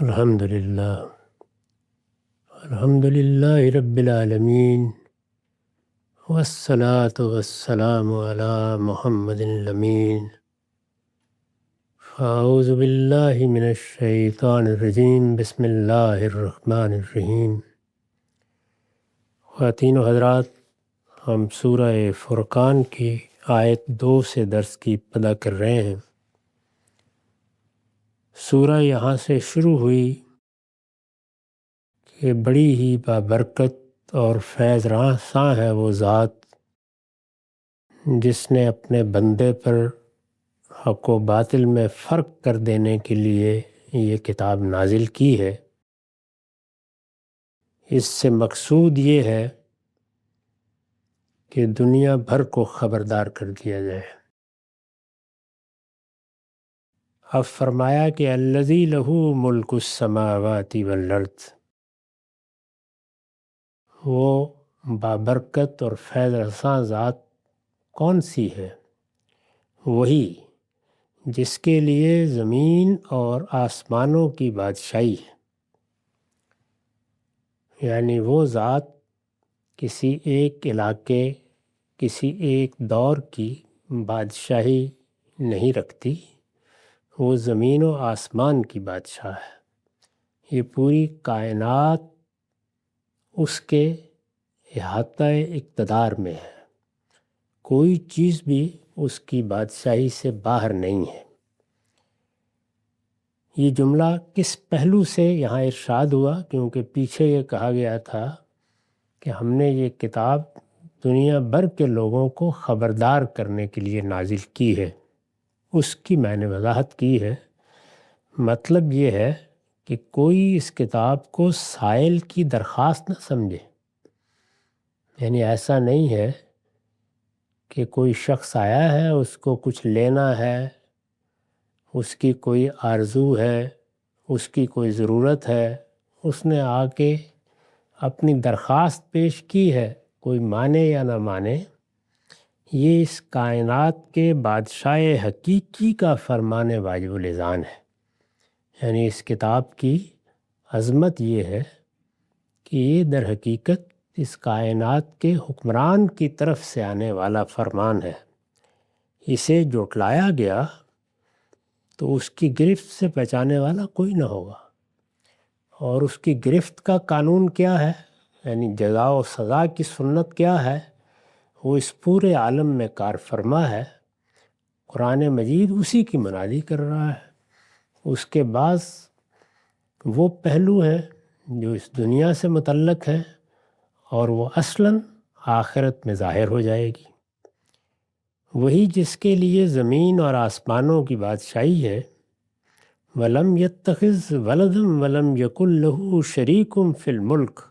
الحمد للہ رب العالمین والصلاة والسلام علی محمد الامین اعوذ باللہ من الشیطان الرجیم بسم اللہ الرحمن الرحیم۔ خواتین و حضرات، ہم سورہ فرقان کی آیت 2 سے درس کی ابتدا کر رہے ہیں۔ سورہ یہاں سے شروع ہوئی کہ بڑی ہی بابرکت اور فیض رساں ہے وہ ذات جس نے اپنے بندے پر حق و باطل میں فرق کر دینے کے لیے یہ کتاب نازل کی ہے۔ اس سے مقصود یہ ہے کہ دنیا بھر کو خبردار کر دیا جائے۔ اب فرمایا کہ الذی لہ ملک السماوات والارض، وہ بابرکت اور فیض رساں ذات کون سی ہے؟ وہی جس کے لیے زمین اور آسمانوں کی بادشاہی ہے، یعنی وہ ذات کسی ایک علاقے، کسی ایک دور کی بادشاہی نہیں رکھتی، وہ زمین و آسمان کی بادشاہ ہے۔ یہ پوری کائنات اس کے احاطہ اقتدار میں ہے، کوئی چیز بھی اس کی بادشاہی سے باہر نہیں ہے۔ یہ جملہ کس پہلو سے یہاں ارشاد ہوا؟ کیونکہ پیچھے یہ کہا گیا تھا کہ ہم نے یہ کتاب دنیا بھر کے لوگوں کو خبردار کرنے کے لیے نازل کی ہے۔ اس کی میں نے وضاحت کی ہے۔ مطلب یہ ہے کہ کوئی اس کتاب کو سائل کی درخواست نہ سمجھے، یعنی ایسا نہیں ہے کہ کوئی شخص آیا ہے، اس کو کچھ لینا ہے، اس کی کوئی آرزو ہے، اس کی کوئی ضرورت ہے، اس نے آ کے اپنی درخواست پیش کی ہے، کوئی مانے یا نہ مانے، یہ اس کائنات کے بادشاہ حقیقی کا فرمان واجب الاذعان ہے۔ یعنی اس کتاب کی عظمت یہ ہے کہ یہ در حقیقت اس کائنات کے حکمران کی طرف سے آنے والا فرمان ہے۔ اسے جھٹلایا گیا تو اس کی گرفت سے بچانے والا کوئی نہ ہوگا، اور اس کی گرفت کا قانون کیا ہے، یعنی جزا و سزا کی سنت کیا ہے، وہ اس پورے عالم میں کار فرما ہے۔ قرآن مجید اسی کی منادی کر رہا ہے۔ اس کے بعد وہ پہلو ہے جو اس دنیا سے متعلق ہے، اور وہ اصلاً آخرت میں ظاہر ہو جائے گی۔ وہی جس کے لیے زمین اور آسمانوں کی بادشاہی ہے۔ وَلَمْ يَتَّخِذْ وَلَدًا وَلَمْ يَكُنْ لَهُ شَرِيكٌ فِي الْمُلْكِ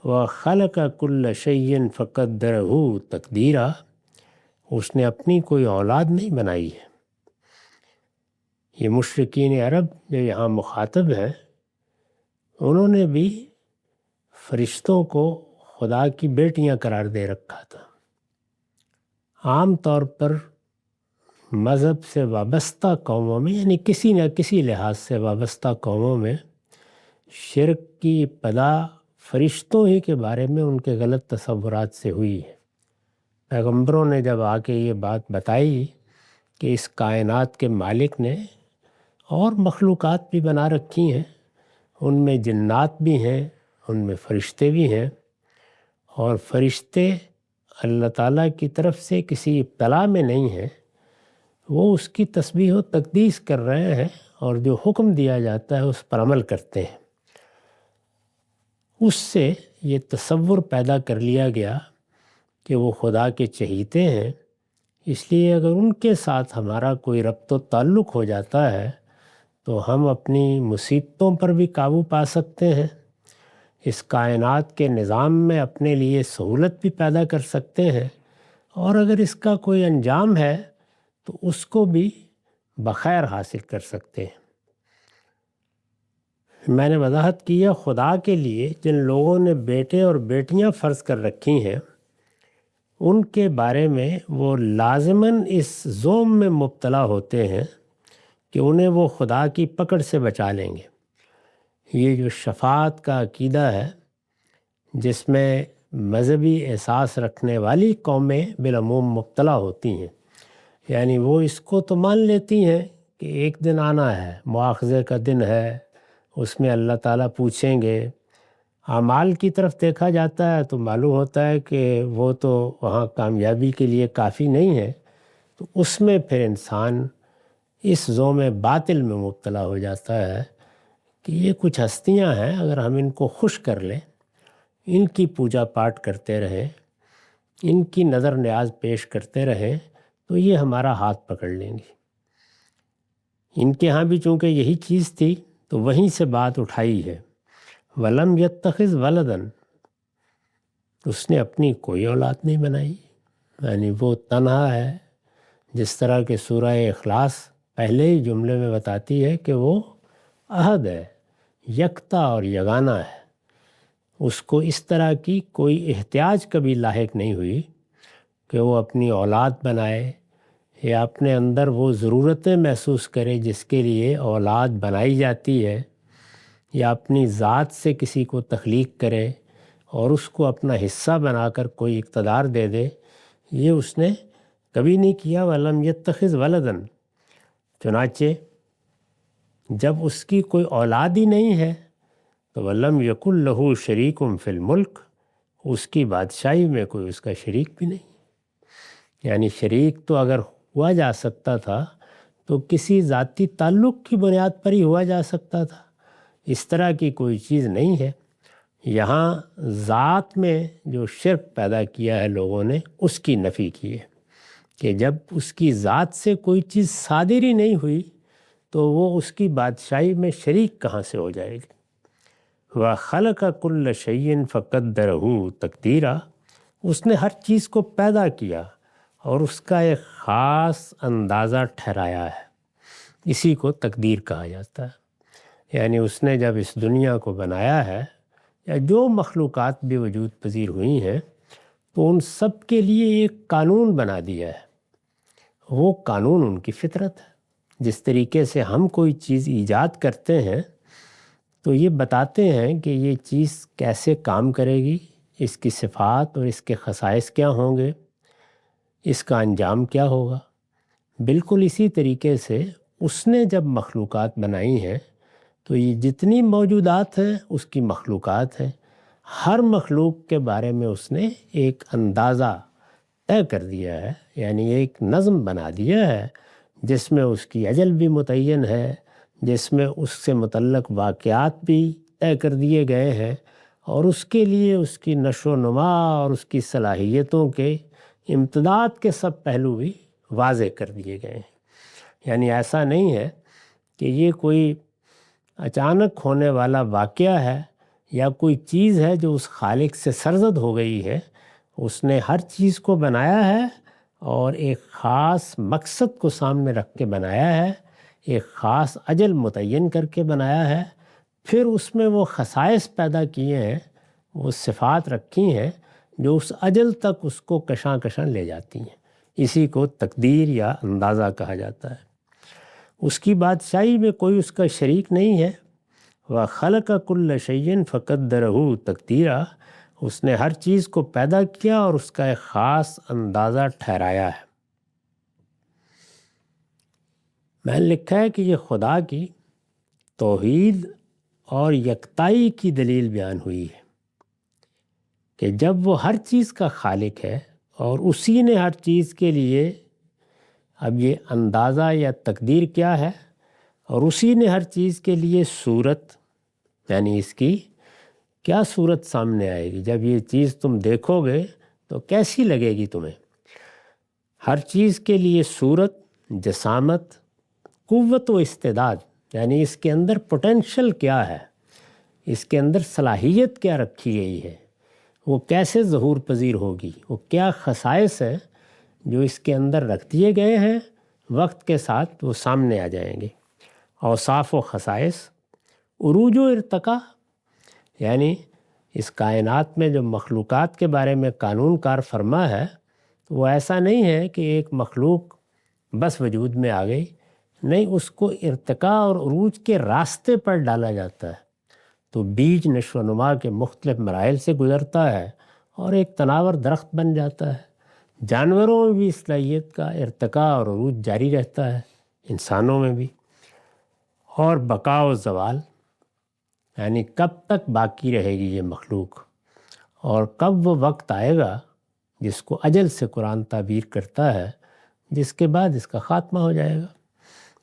وَخَلَقَ كُلَّ شَيْءٍ فَقَدَّرَهُ تَقْدِيرًا۔ اس نے اپنی کوئی اولاد نہیں بنائی ہے۔ یہ مشرکین عرب جو یہاں مخاطب ہیں، انہوں نے بھی فرشتوں کو خدا کی بیٹیاں قرار دے رکھا تھا۔ عام طور پر مذہب سے وابستہ قوموں میں، یعنی کسی نہ کسی لحاظ سے وابستہ قوموں میں، شرک کی ابتدا فرشتوں ہی کے بارے میں ان کے غلط تصورات سے ہوئی ہے۔ پیغمبروں نے جب آ کے یہ بات بتائی کہ اس کائنات کے مالک نے اور مخلوقات بھی بنا رکھی ہیں، ان میں جنات بھی ہیں، ان میں فرشتے بھی ہیں، اور فرشتے اللہ تعالیٰ کی طرف سے کسی ابتلا میں نہیں ہیں، وہ اس کی تسبیح و تقدیس کر رہے ہیں، اور جو حکم دیا جاتا ہے اس پر عمل کرتے ہیں۔ اس سے یہ تصور پیدا کر لیا گیا کہ وہ خدا کے چہیتے ہیں، اس لیے اگر ان کے ساتھ ہمارا کوئی ربط و تعلق ہو جاتا ہے تو ہم اپنی مصیبتوں پر بھی قابو پا سکتے ہیں، اس کائنات کے نظام میں اپنے لیے سہولت بھی پیدا کر سکتے ہیں، اور اگر اس کا کوئی انجام ہے تو اس کو بھی بخیر حاصل کر سکتے ہیں۔ میں نے وضاحت کی ہے، خدا کے لیے جن لوگوں نے بیٹے اور بیٹیاں فرض کر رکھی ہیں، ان کے بارے میں وہ لازماً اس زوم میں مبتلا ہوتے ہیں کہ انہیں وہ خدا کی پکڑ سے بچا لیں گے۔ یہ جو شفاعت کا عقیدہ ہے، جس میں مذہبی احساس رکھنے والی قومیں بالعموم مبتلا ہوتی ہیں، یعنی وہ اس کو تو مان لیتی ہیں کہ ایک دن آنا ہے، مواخذے کا دن ہے، اس میں اللہ تعالیٰ پوچھیں گے۔ اعمال کی طرف دیکھا جاتا ہے تو معلوم ہوتا ہے کہ وہ تو وہاں کامیابی کے لیے کافی نہیں ہے، تو اس میں پھر انسان اس ذوم باطل میں مبتلا ہو جاتا ہے کہ یہ کچھ ہستیاں ہیں، اگر ہم ان کو خوش کر لیں، ان کی پوجا پاٹ کرتے رہیں، ان کی نظر نیاز پیش کرتے رہیں، تو یہ ہمارا ہاتھ پکڑ لیں گی۔ ان کے ہاں بھی چونکہ یہی چیز تھی تو وہیں سے بات اٹھائی ہے۔ وَلَمْ يَتَّخِذْ وَلَدًا، اس نے اپنی کوئی اولاد نہیں بنائی، یعنی وہ تنہا ہے، جس طرح کہ سورہ اخلاص پہلے ہی جملے میں بتاتی ہے کہ وہ احد ہے، یکتا اور یگانہ ہے۔ اس کو اس طرح کی کوئی احتیاج کبھی لاحق نہیں ہوئی کہ وہ اپنی اولاد بنائے یا اپنے اندر وہ ضرورتیں محسوس کرے جس کے لیے اولاد بنائی جاتی ہے، یا اپنی ذات سے کسی کو تخلیق کرے اور اس کو اپنا حصہ بنا کر کوئی اقتدار دے دے۔ یہ اس نے کبھی نہیں کیا۔ وَلَمْ يَتَّخِذْ وَلَدًا، چنانچہ جب اس کی کوئی اولاد ہی نہیں ہے تو وَلَمْ يَكُنْ لَهُ شَرِيكٌ فِي الْمُلْكِ، اس کی بادشاہی میں کوئی اس کا شریک بھی نہیں۔ یعنی شریک تو اگر ہوا جا سکتا تھا تو کسی ذاتی تعلق کی بنیاد پر ہی ہوا جا سکتا تھا، اس طرح کی کوئی چیز نہیں ہے۔ یہاں ذات میں جو شرک پیدا کیا ہے لوگوں نے، اس کی نفی کی ہے کہ جب اس کی ذات سے کوئی چیز صادر ہی نہیں ہوئی تو وہ اس کی بادشاہی میں شریک کہاں سے ہو جائے گی۔ وَخَلَقَ كُلَّ شَيْءٍ فَقَدَّرَهُ تَقْدِيرًا، اس نے ہر چیز کو پیدا کیا اور اس کا ایک خاص اندازہ ٹھہرایا ہے، اسی کو تقدیر کہا جاتا ہے۔ یعنی اس نے جب اس دنیا کو بنایا ہے یا جو مخلوقات بھی وجود پذیر ہوئی ہیں، تو ان سب کے لیے ایک قانون بنا دیا ہے۔ وہ قانون ان کی فطرت ہے۔ جس طریقے سے ہم کوئی چیز ایجاد کرتے ہیں تو یہ بتاتے ہیں کہ یہ چیز کیسے کام کرے گی، اس کی صفات اور اس کے خصائص کیا ہوں گے، اس کا انجام کیا ہوگا۔ بالکل اسی طریقے سے اس نے جب مخلوقات بنائی ہیں تو یہ جتنی موجودات ہیں اس کی مخلوقات ہیں، ہر مخلوق کے بارے میں اس نے ایک اندازہ طے کر دیا ہے، یعنی ایک نظم بنا دیا ہے جس میں اس کی اجل بھی متعین ہے، جس میں اس سے متعلق واقعات بھی طے کر دیے گئے ہیں، اور اس کے لیے اس کی نشو و نما اور اس کی صلاحیتوں کے امتداد کے سب پہلو بھی واضح کر دیے گئے ہیں۔ یعنی ایسا نہیں ہے کہ یہ کوئی اچانک ہونے والا واقعہ ہے یا کوئی چیز ہے جو اس خالق سے سرزد ہو گئی ہے۔ اس نے ہر چیز کو بنایا ہے اور ایک خاص مقصد کو سامنے رکھ کے بنایا ہے، ایک خاص اجل متعین کر کے بنایا ہے، پھر اس میں وہ خصائص پیدا کیے ہیں، وہ صفات رکھی ہیں جو اس اجل تک اس کو کشاں کشاں لے جاتی ہیں۔ اسی کو تقدیر یا اندازہ کہا جاتا ہے۔ اس کی بادشاہی میں کوئی اس کا شریک نہیں ہے۔ وَخَلَقَ كُلَّ شَيْءٍ فَقَدَّرَهُ تَقْدِيرًا، اس نے ہر چیز کو پیدا کیا اور اس کا ایک خاص اندازہ ٹھہرایا ہے۔ میں نے لکھا ہے کہ یہ خدا کی توحید اور یکتائی کی دلیل بیان ہوئی ہے کہ جب وہ ہر چیز کا خالق ہے اور اسی نے ہر چیز کے لیے، اب یہ اندازہ یا تقدیر کیا ہے، اور اسی نے ہر چیز کے لیے صورت، یعنی اس کی کیا صورت سامنے آئے گی، جب یہ چیز تم دیکھو گے تو کیسی لگے گی تمہیں۔ ہر چیز کے لیے صورت، جسامت، قوت و استعداد، یعنی اس کے اندر پوٹینشل کیا ہے، اس کے اندر صلاحیت کیا رکھی گئی ہے، وہ کیسے ظہور پذیر ہوگی، وہ کیا خصائص ہیں جو اس کے اندر رکھ دیے گئے ہیں، وقت کے ساتھ وہ سامنے آ جائیں گے۔ اوصاف و خصائص، عروج و ارتقاء، یعنی اس کائنات میں جو مخلوقات کے بارے میں قانون کار فرما ہے، وہ ایسا نہیں ہے کہ ایک مخلوق بس وجود میں آ گئی، نہیں، اس کو ارتقاء اور عروج کے راستے پر ڈالا جاتا ہے۔ تو بیج نشو و نما کے مختلف مراحل سے گزرتا ہے اور ایک تناور درخت بن جاتا ہے۔ جانوروں میں بھی صلاحیت کا ارتقاء اور عروج جاری رہتا ہے، انسانوں میں بھی۔ اور بقا و زوال، یعنی کب تک باقی رہے گی یہ مخلوق، اور کب وہ وقت آئے گا جس کو اجل سے قرآن تعبیر کرتا ہے، جس کے بعد اس کا خاتمہ ہو جائے گا۔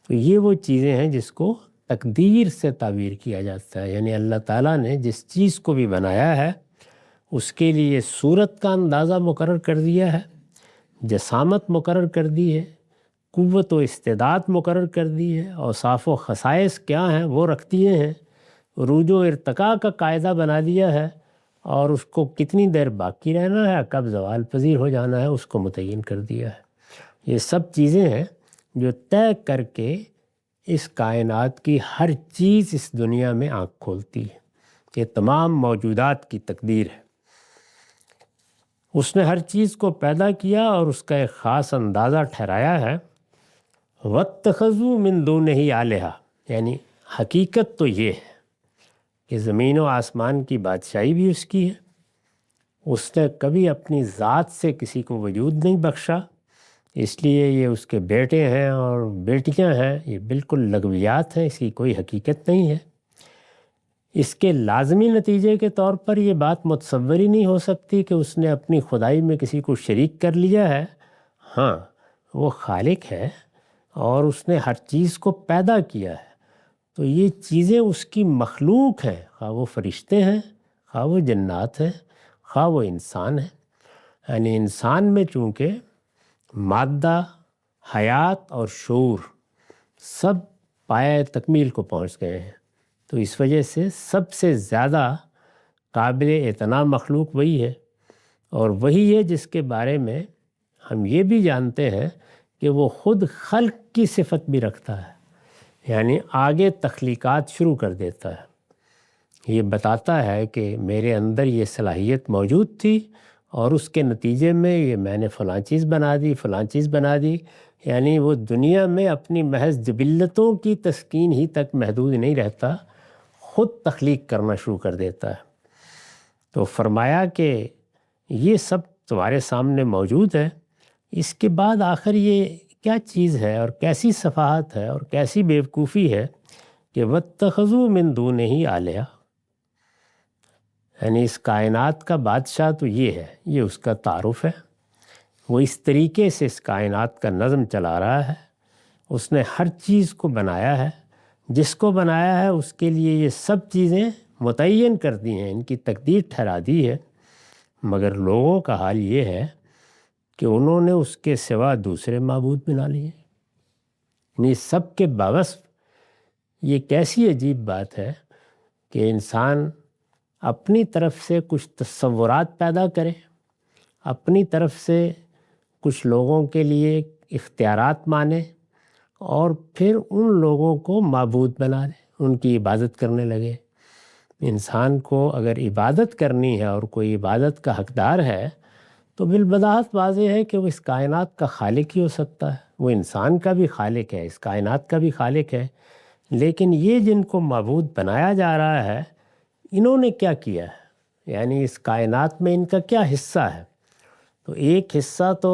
تو یہ وہ چیزیں ہیں جس کو تقدیر سے تعبیر کیا جاتا ہے، یعنی اللہ تعالیٰ نے جس چیز کو بھی بنایا ہے اس کے لیے صورت کا اندازہ مقرر کر دیا ہے، جسامت مقرر کر دی ہے، قوت و استعداد مقرر کر دی ہے، اوصاف و خصائص کیا ہیں وہ رکھ دیے ہیں، عروج و ارتقاء کا قاعدہ بنا دیا ہے، اور اس کو کتنی دیر باقی رہنا ہے، کب زوال پذیر ہو جانا ہے، اس کو متعین کر دیا ہے۔ یہ سب چیزیں ہیں جو طے کر کے اس کائنات کی ہر چیز اس دنیا میں آنکھ کھولتی ہے۔ یہ تمام موجودات کی تقدیر ہے۔ اس نے ہر چیز کو پیدا کیا اور اس کا ایک خاص اندازہ ٹھہرایا ہے۔ وَاتَّخَذُوا مِن دُونِهِ آلِهَةً، یعنی حقیقت تو یہ ہے کہ زمین و آسمان کی بادشاہی بھی اس کی ہے۔ اس نے کبھی اپنی ذات سے کسی کو وجود نہیں بخشا، اس لیے یہ اس کے بیٹے ہیں اور بیٹیاں ہیں، یہ بالکل لغویات ہیں، اس کی کوئی حقیقت نہیں ہے۔ اس کے لازمی نتیجے کے طور پر یہ بات متصور ہی نہیں ہو سکتی کہ اس نے اپنی خدائی میں کسی کو شریک کر لیا ہے۔ ہاں، وہ خالق ہے اور اس نے ہر چیز کو پیدا کیا ہے، تو یہ چیزیں اس کی مخلوق ہیں، خواہ وہ فرشتے ہیں، خواہ وہ جنات ہیں، خواہ وہ انسان ہیں۔ یعنی انسان میں چونکہ مادہ، حیات اور شعور سب پایۂ تکمیل کو پہنچ گئے ہیں، تو اس وجہ سے سب سے زیادہ قابل اعتنا مخلوق وہی ہے، اور وہی ہے جس کے بارے میں ہم یہ بھی جانتے ہیں کہ وہ خود خلق کی صفت بھی رکھتا ہے، یعنی آگے تخلیقات شروع کر دیتا ہے۔ یہ بتاتا ہے کہ میرے اندر یہ صلاحیت موجود تھی اور اس کے نتیجے میں یہ میں نے فلاں چیز بنا دی، فلاں چیز بنا دی، یعنی وہ دنیا میں اپنی محض جبلتوں کی تسکین ہی تک محدود نہیں رہتا، خود تخلیق کرنا شروع کر دیتا ہے۔ تو فرمایا کہ یہ سب تمہارے سامنے موجود ہے، اس کے بعد آخر یہ کیا چیز ہے اور کیسی صفحات ہے اور کیسی بیوقوفی ہے کہ وَاتَّخَذُوا مِن دُونِهِ آلِهَةً، یعنی اس کائنات کا بادشاہ تو یہ ہے، یہ اس کا تعارف ہے۔ وہ اس طریقے سے اس کائنات کا نظم چلا رہا ہے، اس نے ہر چیز کو بنایا ہے، جس کو بنایا ہے اس کے لیے یہ سب چیزیں متعین کر دی ہیں، ان کی تقدیر ٹھہرا دی ہے، مگر لوگوں کا حال یہ ہے کہ انہوں نے اس کے سوا دوسرے معبود بنا لیے۔ یعنی سب کے باوصف یہ کیسی عجیب بات ہے کہ انسان اپنی طرف سے کچھ تصورات پیدا کرے، اپنی طرف سے کچھ لوگوں کے لیے اختیارات مانے، اور پھر ان لوگوں کو معبود بنا لے، ان کی عبادت کرنے لگے۔ انسان کو اگر عبادت کرنی ہے اور کوئی عبادت کا حقدار ہے تو بالبداہت واضح ہے کہ وہ اس کائنات کا خالق ہی ہو سکتا ہے، وہ انسان کا بھی خالق ہے، اس کائنات کا بھی خالق ہے۔ لیکن یہ جن کو معبود بنایا جا رہا ہے، انہوں نے کیا کیا ہے، یعنی اس کائنات میں ان کا کیا حصہ ہے؟ تو ایک حصہ تو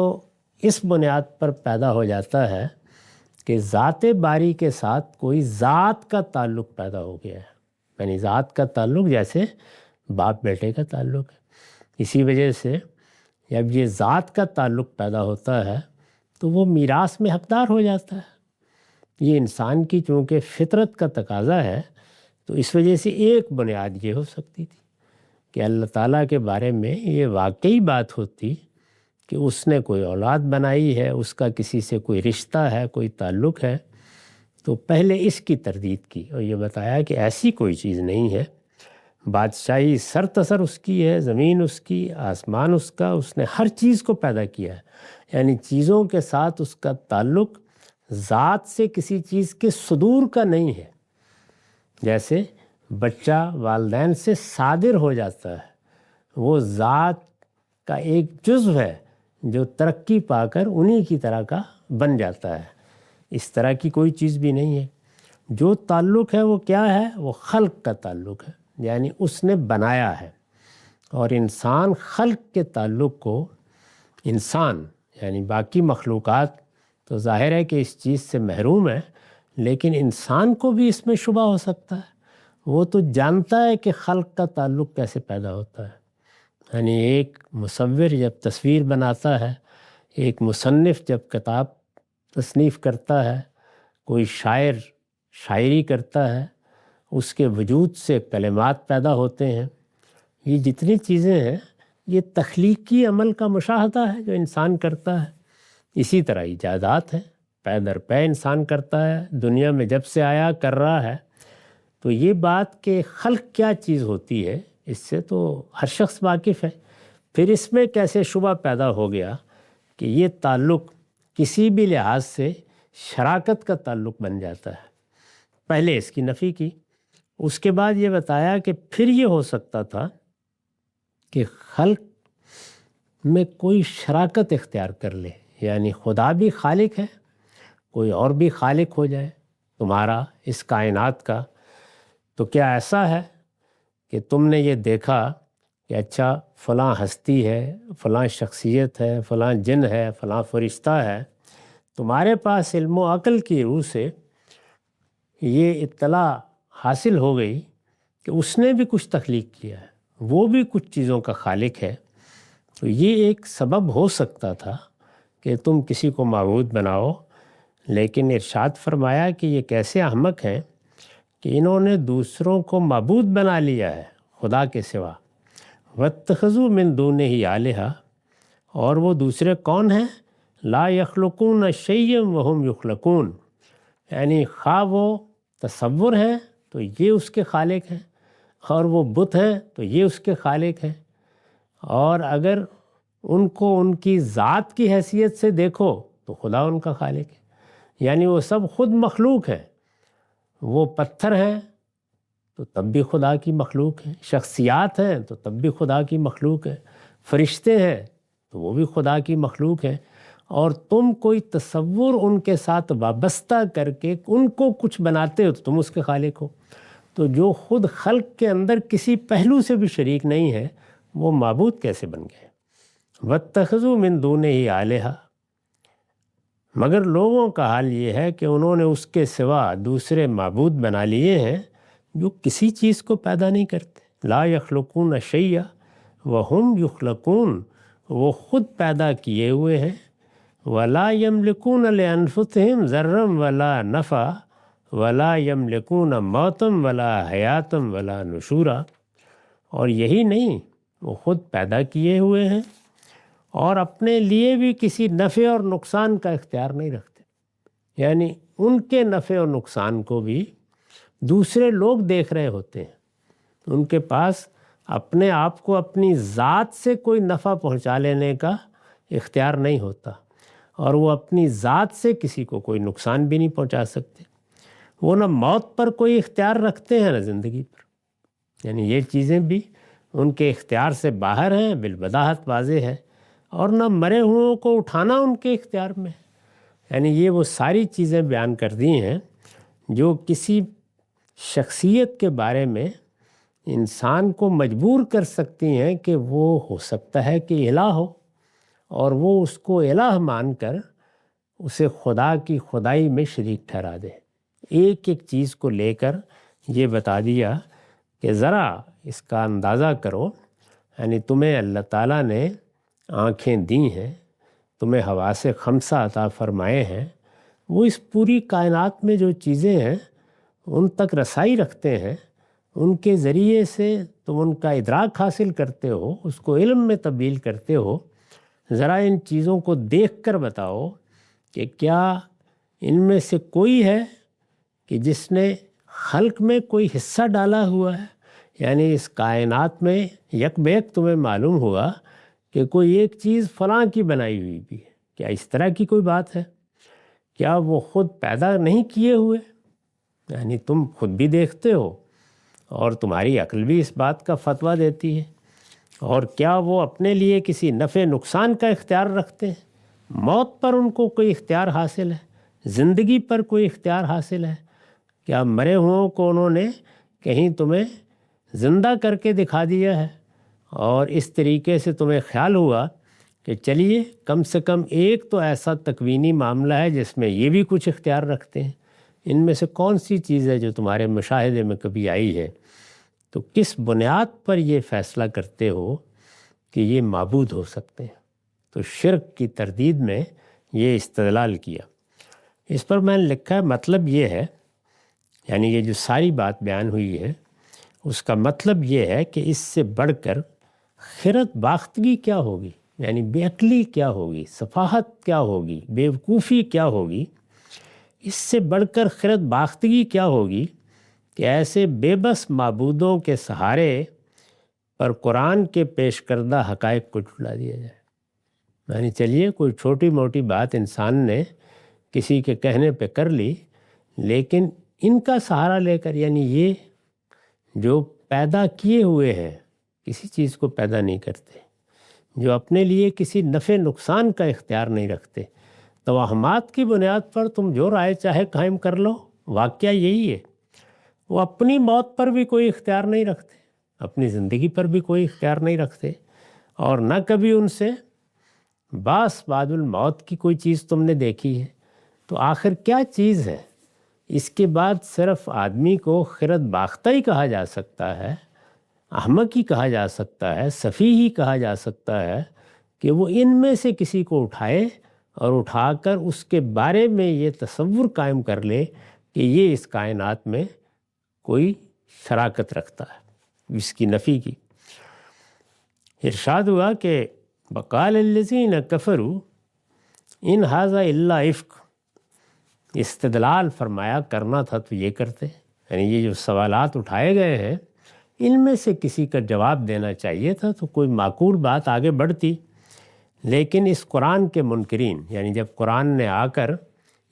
اس بنیاد پر پیدا ہو جاتا ہے کہ ذات باری کے ساتھ کوئی ذات کا تعلق پیدا ہو گیا ہے، یعنی ذات کا تعلق جیسے باپ بیٹے کا تعلق ہے۔ اسی وجہ سے جب یہ ذات کا تعلق پیدا ہوتا ہے تو وہ میراث میں حقدار ہو جاتا ہے۔ یہ انسان کی چونکہ فطرت کا تقاضا ہے، تو اس وجہ سے ایک بنیاد یہ ہو سکتی تھی کہ اللہ تعالیٰ کے بارے میں یہ واقعی بات ہوتی کہ اس نے کوئی اولاد بنائی ہے، اس کا کسی سے کوئی رشتہ ہے، کوئی تعلق ہے، تو پہلے اس کی تردید کی اور یہ بتایا کہ ایسی کوئی چیز نہیں ہے، بادشاہی سر تسر اس کی ہے، زمین اس کی، آسمان اس کا، اس نے ہر چیز کو پیدا کیا ہے، یعنی چیزوں کے ساتھ اس کا تعلق ذات سے کسی چیز کے صدور کا نہیں ہے۔ جیسے بچہ والدین سے صادر ہو جاتا ہے، وہ ذات کا ایک جزو ہے جو ترقی پا کر انہی کی طرح کا بن جاتا ہے، اس طرح کی کوئی چیز بھی نہیں ہے۔ جو تعلق ہے وہ کیا ہے؟ وہ خلق کا تعلق ہے، یعنی اس نے بنایا ہے، اور انسان خلق کے تعلق کو انسان یعنی باقی مخلوقات تو ظاہر ہے کہ اس چیز سے محروم ہے، لیکن انسان کو بھی اس میں شبہ ہو سکتا ہے۔ وہ تو جانتا ہے کہ خلق کا تعلق کیسے پیدا ہوتا ہے۔ یعنی ایک مصور جب تصویر بناتا ہے، ایک مصنف جب کتاب تصنیف کرتا ہے، کوئی شاعر شاعری کرتا ہے، اس کے وجود سے کلمات پیدا ہوتے ہیں۔ یہ جتنی چیزیں ہیں یہ تخلیقی عمل کا مشاہدہ ہے جو انسان کرتا ہے۔ اسی طرح ایجادات ہیں، پے در پے انسان کرتا ہے، دنیا میں جب سے آیا کر رہا ہے۔ تو یہ بات کہ خلق کیا چیز ہوتی ہے اس سے تو ہر شخص واقف ہے۔ پھر اس میں کیسے شبہ پیدا ہو گیا کہ یہ تعلق کسی بھی لحاظ سے شراکت کا تعلق بن جاتا ہے؟ پہلے اس کی نفی کی، اس کے بعد یہ بتایا کہ پھر یہ ہو سکتا تھا کہ خلق میں کوئی شراکت اختیار کر لے، یعنی خدا بھی خالق ہے، کوئی اور بھی خالق ہو جائے تمہارا اس کائنات کا۔ تو کیا ایسا ہے کہ تم نے یہ دیکھا کہ اچھا فلاں ہستی ہے، فلاں شخصیت ہے، فلاں جن ہے، فلاں فرشتہ ہے، تمہارے پاس علم و عقل کی روح سے یہ اطلاع حاصل ہو گئی کہ اس نے بھی کچھ تخلیق کیا ہے، وہ بھی کچھ چیزوں کا خالق ہے، تو یہ ایک سبب ہو سکتا تھا کہ تم کسی کو معبود بناؤ۔ لیکن ارشاد فرمایا کہ یہ کیسے احمق ہیں کہ انہوں نے دوسروں کو معبود بنا لیا ہے خدا کے سوا۔ وَاتَّخَذُوا مِن دُونِهِ آلِهَةً، اور وہ دوسرے کون ہیں؟ لا يخلقون شيئا وهم يخلقون، یعنی خواہ وہ تصور ہیں تو یہ اس کے خالق ہیں، اور وہ بت ہیں تو یہ اس کے خالق ہیں، اور اگر ان کو ان کی ذات کی حیثیت سے دیکھو تو خدا ان کا خالق ہے۔ یعنی وہ سب خود مخلوق ہیں، وہ پتھر ہیں تو تب بھی خدا کی مخلوق ہیں، شخصیات ہیں تو تب بھی خدا کی مخلوق ہیں، فرشتے ہیں تو وہ بھی خدا کی مخلوق ہیں، اور تم کوئی تصور ان کے ساتھ وابستہ کر کے ان کو کچھ بناتے ہو تو تم اس کے خالق ہو۔ تو جو خود خلق کے اندر کسی پہلو سے بھی شریک نہیں ہے وہ معبود کیسے بن گئے؟ وَاتَّخَذُوا مِن دُونِهِ آلِهَةً، مگر لوگوں کا حال یہ ہے کہ انہوں نے اس کے سوا دوسرے معبود بنا لیے ہیں جو کسی چیز کو پیدا نہیں کرتے۔ لا يخلقون شيئا وهم يخلقون، وہ خود پیدا کیے ہوئے ہیں۔ ولا يملكون لأنفسهم ضرا ولا نفعا ولا يملكون موتا ولا حیاتا ولا نشورا، اور یہی نہیں، وہ خود پیدا کیے ہوئے ہیں اور اپنے لیے بھی کسی نفع اور نقصان کا اختیار نہیں رکھتے، یعنی ان کے نفع اور نقصان کو بھی دوسرے لوگ دیکھ رہے ہوتے ہیں، ان کے پاس اپنے آپ کو اپنی ذات سے کوئی نفع پہنچا لینے کا اختیار نہیں ہوتا، اور وہ اپنی ذات سے کسی کو کوئی نقصان بھی نہیں پہنچا سکتے۔ وہ نہ موت پر کوئی اختیار رکھتے ہیں نہ زندگی پر، یعنی یہ چیزیں بھی ان کے اختیار سے باہر ہیں، بالبداہت واضح ہے، اور نہ مرے ہوئوں کو اٹھانا ان کے اختیار میں ہے۔ یعنی یہ وہ ساری چیزیں بیان کر دی ہیں جو کسی شخصیت کے بارے میں انسان کو مجبور کر سکتی ہیں کہ وہ ہو سکتا ہے کہ الہ ہو، اور وہ اس کو الہ مان کر اسے خدا کی خدائی میں شریک ٹھہرا دے۔ ایک ایک چیز کو لے کر یہ بتا دیا کہ ذرا اس کا اندازہ کرو، یعنی تمہیں اللہ تعالیٰ نے آنکھیں دی ہیں، تمہیں حواس خمسہ عطا فرمائے ہیں، وہ اس پوری کائنات میں جو چیزیں ہیں ان تک رسائی رکھتے ہیں، ان کے ذریعے سے تم ان کا ادراک حاصل کرتے ہو، اس کو علم میں تبدیل کرتے ہو۔ ذرا ان چیزوں کو دیکھ کر بتاؤ کہ کیا ان میں سے کوئی ہے کہ جس نے خلق میں کوئی حصہ ڈالا ہوا ہے؟ یعنی اس کائنات میں یک بیک تمہیں معلوم ہوا کہ کوئی ایک چیز فلاں کی بنائی ہوئی بھی ہے، کیا اس طرح کی کوئی بات ہے؟ کیا وہ خود پیدا نہیں کیے ہوئے؟ یعنی تم خود بھی دیکھتے ہو اور تمہاری عقل بھی اس بات کا فتویٰ دیتی ہے، اور کیا وہ اپنے لیے کسی نفع نقصان کا اختیار رکھتے ہیں؟ موت پر ان کو کوئی اختیار حاصل ہے؟ زندگی پر کوئی اختیار حاصل ہے؟ کیا مرے ہوئوں کو انہوں نے کہیں تمہیں زندہ کر کے دکھا دیا ہے، اور اس طریقے سے تمہیں خیال ہوا کہ چلیے کم سے کم ایک تو ایسا تکوینی معاملہ ہے جس میں یہ بھی کچھ اختیار رکھتے ہیں، ان میں سے کون سی چیز ہے جو تمہارے مشاہدے میں کبھی آئی ہے؟ تو کس بنیاد پر یہ فیصلہ کرتے ہو کہ یہ معبود ہو سکتے ہیں؟ تو شرک کی تردید میں یہ استدلال کیا۔ اس پر میں نے لکھا ہے مطلب یہ ہے، یعنی یہ جو ساری بات بیان ہوئی ہے اس کا مطلب یہ ہے کہ اس سے بڑھ کر خرد باختگی کیا ہوگی، یعنی بے عقلی کیا ہوگی، سفاہت کیا ہوگی، بیوقوفی کیا ہوگی، اس سے بڑھ کر خرد باختگی کیا ہوگی کہ ایسے بے بس معبودوں کے سہارے پر قرآن کے پیش کردہ حقائق کو جھٹلا دیا جائے۔ یعنی چلیے کوئی چھوٹی موٹی بات انسان نے کسی کے کہنے پہ کر لی، لیکن ان کا سہارا لے کر، یعنی یہ جو پیدا کیے ہوئے ہیں کسی چیز کو پیدا نہیں کرتے، جو اپنے لیے کسی نفع نقصان کا اختیار نہیں رکھتے، توہمات کی بنیاد پر تم جو رائے چاہے قائم کر لو۔ واقعہ یہی ہے، وہ اپنی موت پر بھی کوئی اختیار نہیں رکھتے، اپنی زندگی پر بھی کوئی اختیار نہیں رکھتے، اور نہ کبھی ان سے باس بعد الموت کی کوئی چیز تم نے دیکھی ہے۔ تو آخر کیا چیز ہے؟ اس کے بعد صرف آدمی کو خرد باختہ ہی کہا جا سکتا ہے، احمق ہی کہا جا سکتا ہے، سفیہ ہی کہا جا سکتا ہے کہ وہ ان میں سے کسی کو اٹھائے اور اٹھا کر اس کے بارے میں یہ تصور قائم کر لے کہ یہ اس کائنات میں کوئی شراکت رکھتا ہے، اس کی نفی کی۔ ارشاد ہوا کہ وقال الذین کفروا ان ھذا الا افک، استدلال فرمایا کرنا تھا تو یہ کرتے، یعنی یہ جو سوالات اٹھائے گئے ہیں ان میں سے کسی کا جواب دینا چاہیے تھا تو کوئی معقول بات آگے بڑھتی، لیکن اس قرآن کے منکرین، یعنی جب قرآن نے آ کر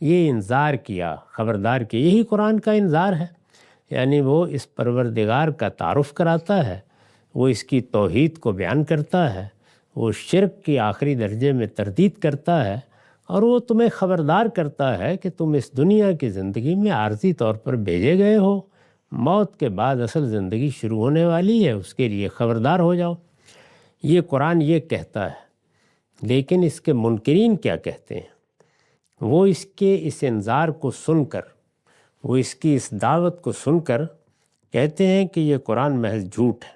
یہ انذار کیا، خبردار کیا، یہی قرآن کا انذار ہے، یعنی وہ اس پروردگار کا تعارف کراتا ہے، وہ اس کی توحید کو بیان کرتا ہے، وہ شرک کی آخری درجے میں تردید کرتا ہے، اور وہ تمہیں خبردار کرتا ہے کہ تم اس دنیا کی زندگی میں عارضی طور پر بھیجے گئے ہو، موت کے بعد اصل زندگی شروع ہونے والی ہے، اس کے لیے خبردار ہو جاؤ۔ یہ قرآن یہ کہتا ہے، لیکن اس کے منکرین کیا کہتے ہیں؟ وہ اس کے اس انذار کو سن کر، وہ اس کی اس دعوت کو سن کر کہتے ہیں کہ یہ قرآن محض جھوٹ ہے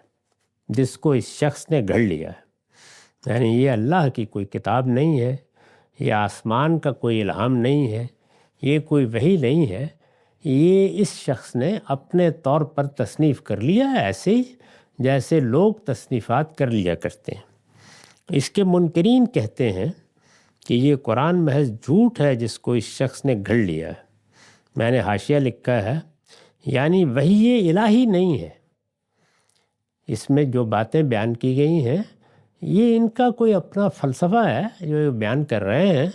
جس کو اس شخص نے گھڑ لیا ہے، یعنی یہ اللہ کی کوئی کتاب نہیں ہے، یہ آسمان کا کوئی الہام نہیں ہے، یہ کوئی وحی نہیں ہے، یہ اس شخص نے اپنے طور پر تصنیف کر لیا ہے، ایسے ہی جیسے لوگ تصنیفات کر لیا کرتے ہیں۔ اس کے منکرین کہتے ہیں کہ یہ قرآن محض جھوٹ ہے جس کو اس شخص نے گھڑ لیا ہے۔ میں نے حاشیہ لکھا ہے، یعنی وحی الہی نہیں ہے، اس میں جو باتیں بیان کی گئی ہیں یہ ان کا کوئی اپنا فلسفہ ہے جو بیان کر رہے ہیں،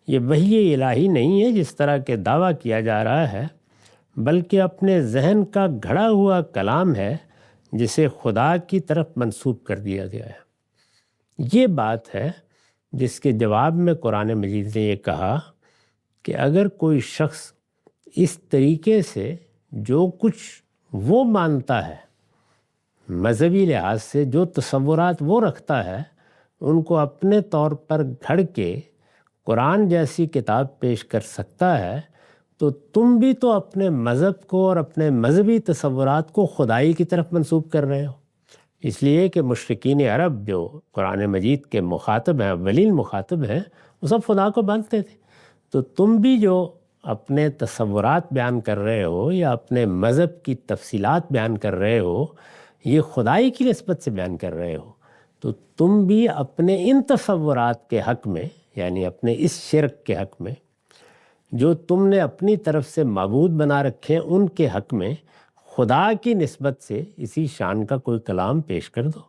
یہ وحی الہی نہیں ہے جس طرح کے دعویٰ کیا جا رہا ہے، بلکہ اپنے ذہن کا گھڑا ہوا کلام ہے جسے خدا کی طرف منسوب کر دیا گیا ہے۔ یہ بات ہے جس کے جواب میں قرآن مجید نے یہ کہا کہ اگر کوئی شخص اس طریقے سے جو کچھ وہ مانتا ہے، مذہبی لحاظ سے جو تصورات وہ رکھتا ہے، ان کو اپنے طور پر گھڑ کے قرآن جیسی کتاب پیش کر سکتا ہے، تو تم بھی تو اپنے مذہب کو اور اپنے مذہبی تصورات کو خدائی کی طرف منسوب کر رہے ہو۔ اس لیے کہ مشرکین عرب جو قرآن مجید کے مخاطب ہیں، اولین مخاطب ہیں، وہ سب خدا کو مانتے تھے، تو تم بھی جو اپنے تصورات بیان کر رہے ہو یا اپنے مذہب کی تفصیلات بیان کر رہے ہو، یہ خدائی کی نسبت سے بیان کر رہے ہو، تو تم بھی اپنے ان تصورات کے حق میں، یعنی اپنے اس شرک کے حق میں جو تم نے اپنی طرف سے معبود بنا رکھے ہیں، ان کے حق میں خدا کی نسبت سے اسی شان کا کوئی کلام پیش کر دو۔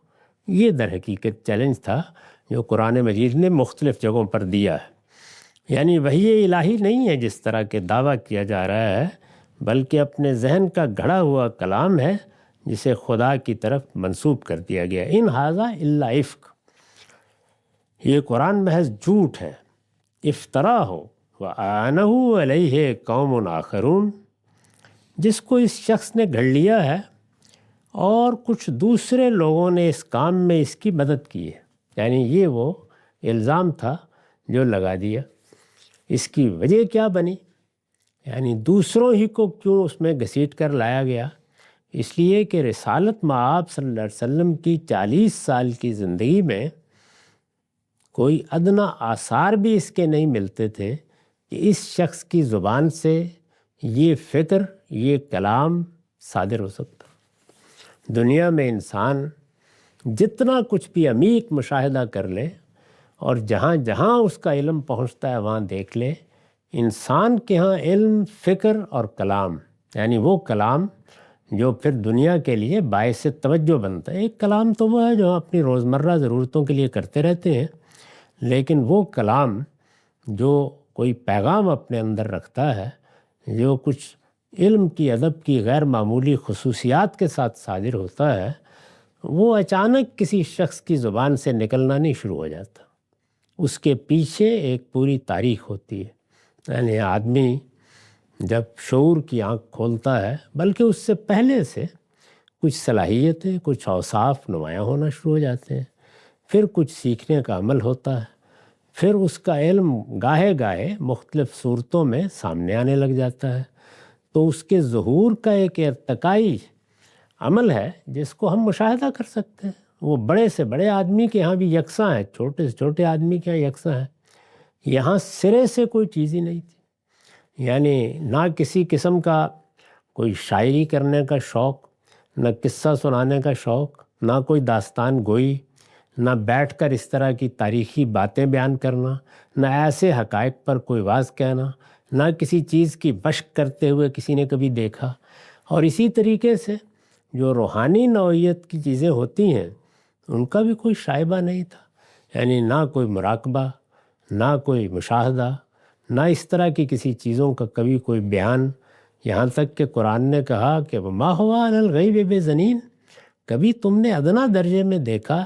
یہ در حقیقت چیلنج تھا جو قرآن مجید نے مختلف جگہوں پر دیا ہے، یعنی وحی الہی نہیں ہے جس طرح کے دعویٰ کیا جا رہا ہے، بلکہ اپنے ذہن کا گھڑا ہوا کلام ہے جسے خدا کی طرف منسوب کر دیا گیا۔ ان ھذا الا افک، یہ قرآن محض جھوٹ ہے، افطرا ہو وَآنَهُ عَلَيْهِ قَوْمٌ آخَرُونَ، جس کو اس شخص نے گھڑ لیا ہے اور کچھ دوسرے لوگوں نے اس کام میں اس کی مدد کی ہے. یعنی یہ وہ الزام تھا جو لگا دیا. اس کی وجہ کیا بنی؟ یعنی دوسروں ہی کو کیوں اس میں گھسیٹ کر لایا گیا؟ اس لیے کہ رسالت مآب صلی اللہ علیہ وسلم کی 40 سال کی زندگی میں کوئی ادنا آثار بھی اس کے نہیں ملتے تھے کہ اس شخص کی زبان سے یہ فکر، یہ کلام صادر ہو سکتا. دنیا میں انسان جتنا کچھ بھی عمیق مشاہدہ کر لے اور جہاں جہاں اس کا علم پہنچتا ہے وہاں دیکھ لے، انسان کے ہاں علم، فکر اور کلام، یعنی وہ کلام جو پھر دنیا کے لیے باعث توجہ بنتا ہے. ایک کلام تو وہ ہے جو ہم اپنی روزمرہ ضرورتوں کے لیے کرتے رہتے ہیں، لیکن وہ کلام جو کوئی پیغام اپنے اندر رکھتا ہے، جو کچھ علم کی، ادب کی غیر معمولی خصوصیات کے ساتھ صادر ہوتا ہے، وہ اچانک کسی شخص کی زبان سے نکلنا نہیں شروع ہو جاتا. اس کے پیچھے ایک پوری تاریخ ہوتی ہے. یعنی آدمی جب شعور کی آنکھ کھولتا ہے، بلکہ اس سے پہلے سے کچھ صلاحیتیں، کچھ اوصاف نمایاں ہونا شروع ہو جاتے ہیں. پھر کچھ سیکھنے کا عمل ہوتا ہے. پھر اس کا علم گاہے گاہے مختلف صورتوں میں سامنے آنے لگ جاتا ہے. تو اس کے ظہور کا ایک ارتقائی عمل ہے جس کو ہم مشاہدہ کر سکتے ہیں. وہ بڑے سے بڑے آدمی کے ہاں بھی یکساں ہے، چھوٹے سے چھوٹے آدمی کے ہاں یکساں ہے. یہاں سرے سے کوئی چیز ہی نہیں تھی. یعنی نہ کسی قسم کا کوئی شاعری کرنے کا شوق، نہ قصہ سنانے کا شوق، نہ کوئی داستان گوئی، نہ بیٹھ کر اس طرح کی تاریخی باتیں بیان کرنا، نہ ایسے حقائق پر کوئی واز کہنا، نہ کسی چیز کی مشق کرتے ہوئے کسی نے کبھی دیکھا. اور اسی طریقے سے جو روحانی نوعیت کی چیزیں ہوتی ہیں ان کا بھی کوئی شائبہ نہیں تھا. یعنی نہ کوئی مراقبہ، نہ کوئی مشاہدہ، نہ اس طرح کی کسی چیزوں کا کبھی کوئی بیان. یہاں تک کہ قرآن نے کہا کہ وَمَا هُوَ عَلَى الْغَيْبِ بِضَنِينٍ، کبھی تم نے ادنا درجے میں دیکھا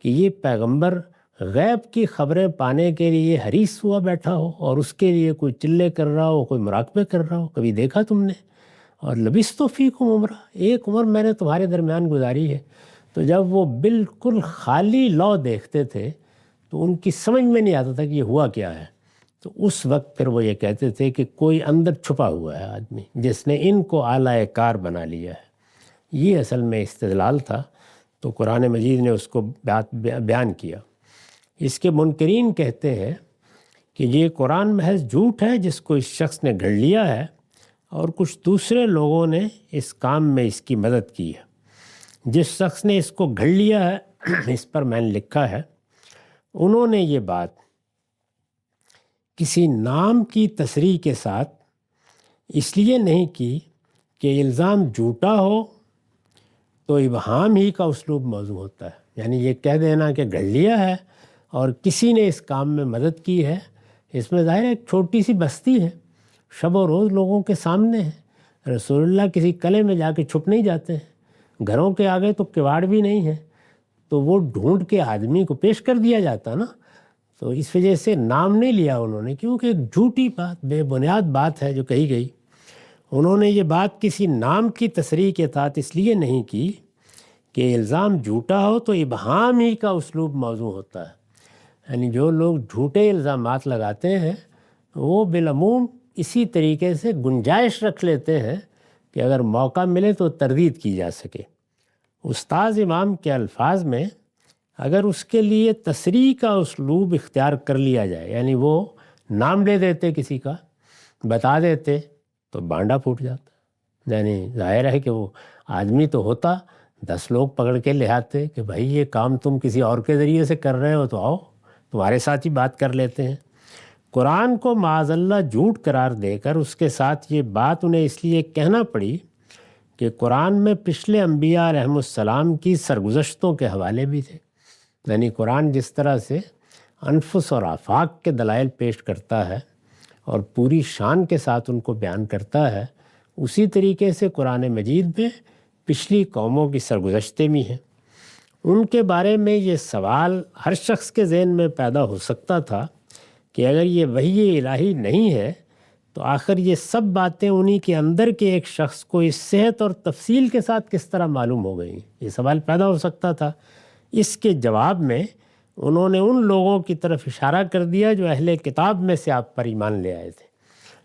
کہ یہ پیغمبر غیب کی خبریں پانے کے لیے حریص ہوا بیٹھا ہو اور اس کے لیے کوئی چلے کر رہا ہو، کوئی مراقبے کر رہا ہو؟ کبھی دیکھا تم نے؟ اور لبثت فیکم عمرا، ایک عمر میں نے تمہارے درمیان گزاری ہے. تو جب وہ بالکل خالی لو دیکھتے تھے تو ان کی سمجھ میں نہیں آتا تھا کہ یہ ہوا کیا ہے. تو اس وقت پھر وہ یہ کہتے تھے کہ کوئی اندر چھپا ہوا ہے آدمی جس نے ان کو اعلیٰ کار بنا لیا ہے. یہ اصل میں استدلال تھا. تو قرآن مجید نے اس کو بیان کیا. اس کے منکرین کہتے ہیں کہ یہ قرآن محض جھوٹ ہے جس کو اس شخص نے گھڑ لیا ہے، اور کچھ دوسرے لوگوں نے اس کام میں اس کی مدد کی ہے. جس شخص نے اس کو گھڑ لیا ہے، اس پر میں نے لکھا ہے، انہوں نے یہ بات کسی نام کی تصریح کے ساتھ اس لیے نہیں کی کہ الزام جھوٹا ہو تو ابہام ہی کا اسلوب موضوع ہوتا ہے. یعنی یہ کہہ دینا کہ گھڑ لیا ہے اور کسی نے اس کام میں مدد کی ہے، اس میں ظاہر ایک چھوٹی سی بستی ہے، شب و روز لوگوں کے سامنے ہے. رسول اللہ کسی قلعے میں جا کے چھپ نہیں جاتے ہیں، گھروں کے آگے تو کواڑ بھی نہیں ہے، تو وہ ڈھونڈ کے آدمی کو پیش کر دیا جاتا نا. تو اس وجہ سے نام نہیں لیا انہوں نے، کیونکہ ایک جھوٹی بات، بے بنیاد بات ہے جو کہی گئی. انہوں نے یہ بات کسی نام کی تصریح کے تحت اس لیے نہیں کی کہ الزام جھوٹا ہو تو ابہام ہی کا اسلوب موضوع ہوتا ہے. یعنی جو لوگ جھوٹے الزامات لگاتے ہیں وہ بالعموم اسی طریقے سے گنجائش رکھ لیتے ہیں کہ اگر موقع ملے تو تردید کی جا سکے. استاذ امام کے الفاظ میں اگر اس کے لیے تصریح کا اسلوب اختیار کر لیا جائے، یعنی وہ نام لے دیتے، کسی کا بتا دیتے، تو بانڈا پھوٹ جاتا. یعنی ظاہر ہے کہ وہ آدمی تو ہوتا، 10 لوگ پکڑ کے لے آتے کہ بھائی یہ کام تم کسی اور کے ذریعے سے کر رہے ہو تو آؤ تمہارے ساتھ ہی بات کر لیتے ہیں. قرآن کو معاذ اللہ جھوٹ قرار دے کر اس کے ساتھ یہ بات انہیں اس لیے کہنا پڑی کہ قرآن میں پچھلے انبیاء علیہ السلام کی سرگزشتوں کے حوالے بھی تھے. یعنی قرآن جس طرح سے انفس اور آفاق کے دلائل پیش کرتا ہے اور پوری شان کے ساتھ ان کو بیان کرتا ہے، اسی طریقے سے قرآن مجید میں پچھلی قوموں کی سرگزشتیں بھی ہیں. ان کے بارے میں یہ سوال ہر شخص کے ذہن میں پیدا ہو سکتا تھا کہ اگر یہ وحی الہی نہیں ہے تو آخر یہ سب باتیں انہی کے اندر کے ایک شخص کو اس صحت اور تفصیل کے ساتھ کس طرح معلوم ہو گئی؟ یہ سوال پیدا ہو سکتا تھا۔ اس کے جواب میں انہوں نے ان لوگوں کی طرف اشارہ کر دیا جو اہل کتاب میں سے آپ پر ایمان لے آئے تھے،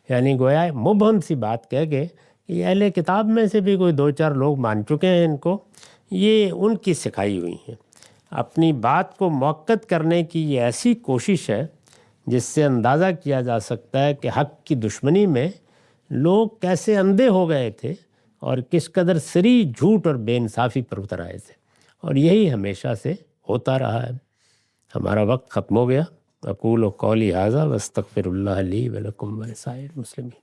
یعنی گویا مبہم سی بات کہہ گئے کہ یہ اہل کتاب میں سے بھی کوئی 2-4 لوگ مان چکے ہیں ان کو، یہ ان کی سکھائی ہوئی ہیں۔ اپنی بات کو موقت کرنے کی یہ ایسی کوشش ہے جس سے اندازہ کیا جا سکتا ہے کہ حق کی دشمنی میں لوگ کیسے اندھے ہو گئے تھے اور کس قدر سری جھوٹ اور بے انصافی پر اتر آئے تھے، اور یہی ہمیشہ سے ہوتا رہا ہے۔ ہمارا وقت ختم ہو گیا۔ اقول قولی ھذا واستغفر اللہ لی ولکم ولسائر المسلمین۔